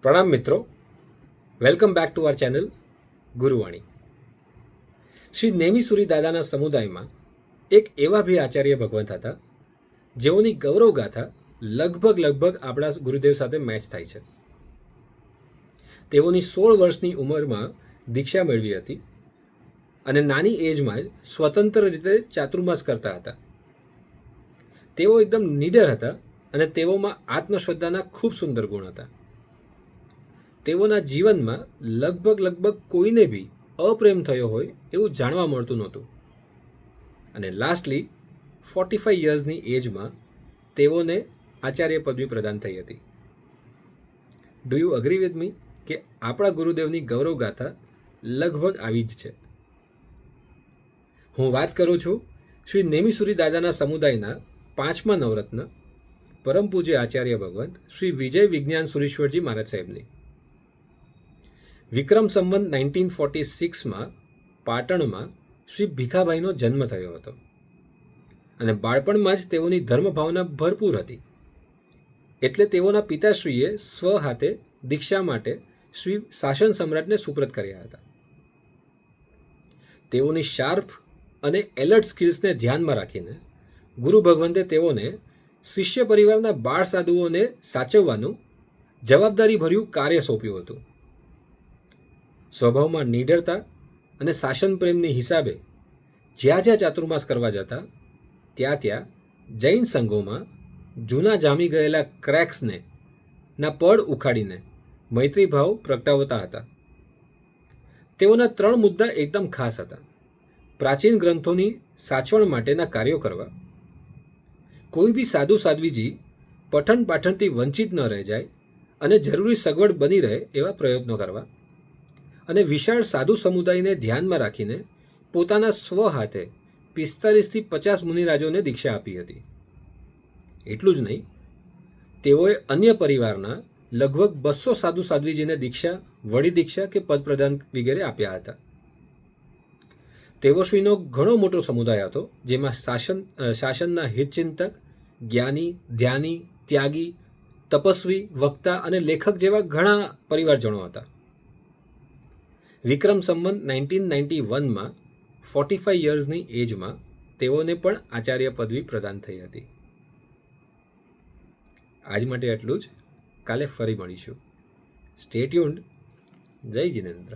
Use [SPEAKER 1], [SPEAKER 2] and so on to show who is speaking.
[SPEAKER 1] પ્રણામ મિત્રો, welcome back to our channel Guruvani. Shri Nemisuri દાદાના સમુદાયમાં એક એવા ભી આચાર્ય ભગવંત હતા જેઓની ગૌરવ ગાથા લગભગ આપણા ગુરુદેવ સાથે મેચ થાય છે. તેઓની 16 વર્ષની ઉંમરમાં દીક્ષા મેળવી હતી અને નાની એજમાં જ સ્વતંત્ર રીતે ચાતુર્માસ કરતા હતા. તેઓ એકદમ નીડર હતા અને તેઓમાં આત્મશ્રદ્ધાના ખૂબ સુંદર ગુણ હતા. તેઓના જીવનમાં લગભગ કોઈને બી અપ્રેમ થયો હોય એવું જાણવા મળતું નહોતું. અને લાસ્ટલી 45 યર્સની એજમાં તેઓને આચાર્ય પદવી પ્રદાન થઈ હતી. Do you agree with me કે આપણા ગુરુદેવની ગૌરવ ગાથા લગભગ આવી જ છે. હું વાત કરું છું શ્રી નેમિસુરી દાદાના સમુદાયના 5મા નવરત્ન પરમ પૂજ્ય આચાર્ય ભગવંત શ્રી વિજય વિજ્ઞાન સુરેશ્વરજી મહારાજ સાહેબની. વિક્રમ સંવત 1946માં પાટણમાં શ્રી ભીખાભાઈનો જન્મ થયો હતો અને બાળપણમાં જ તેઓની ધર્મભાવના ભરપૂર હતી. એટલે તેઓના પિતાશ્રીએ સ્વ હાથે દીક્ષા માટે શ્રી શાસન સમ્રાટને સુપ્રત કર્યા હતા. તેઓની શાર્પ અને એલર્ટ સ્કિલ્સને ધ્યાનમાં રાખીને ગુરુ ભગવંતે તેઓને શિષ્ય પરિવારના બાળ સાધુઓને સાચવવાનું જવાબદારીભર્યું કાર્ય સોંપ્યું હતું. સ્વભાવમાં નીડરતા અને શાસન પ્રેમની હિસાબે જ્યાં ચાતુર્માસ કરવા જતા ત્યાં જૈન સંઘોમાં જૂના જામી ગયેલા ક્રેક્સને ના પડ ઉખાડીને મૈત્રીભાવ પ્રગટાવતા હતા. તેઓના 3 મુદ્દા એકદમ ખાસ હતા. પ્રાચીન ગ્રંથોની સાચવણ માટેના કાર્યો કરવા, કોઈ બી સાધુ સાધ્વીજી પઠન પાઠનથી વંચિત ન રહી જાય અને જરૂરી સગવડ બની રહે એવા પ્રયત્નો કરવા, અને વિશાળ સાધુ સમુદાયને ધ્યાનમાં રાખીને પોતાના સ્વ હાથે 45થી 50 મુનિરાજોને દીક્ષા આપી હતી. એટલું જ નહીં, તેઓએ અન્ય પરિવારના લગભગ 200 સાધુ સાધ્વીજીને દીક્ષા, વડી દીક્ષા કે પદ પ્રદાન વગેરે આપ્યા હતા. તેઓશ્રીનો ઘણો મોટો સમુદાય હતો, જેમાં શાસનના હિતચિંતક, જ્ઞાની, ધ્યાની, ત્યાગી, તપસ્વી, વક્તા અને લેખક જેવા ઘણા પરિવારજનો હતા. વિક્રમ સંવત 1991માં 45 યર્સની એજમાં તેઓને પણ આચાર્ય પદવી પ્રદાન થઈ હતી. આજ માટે આટલું જ. કાલે ફરી મળીશું. Stay tuned. જય જિનેન્દ્ર.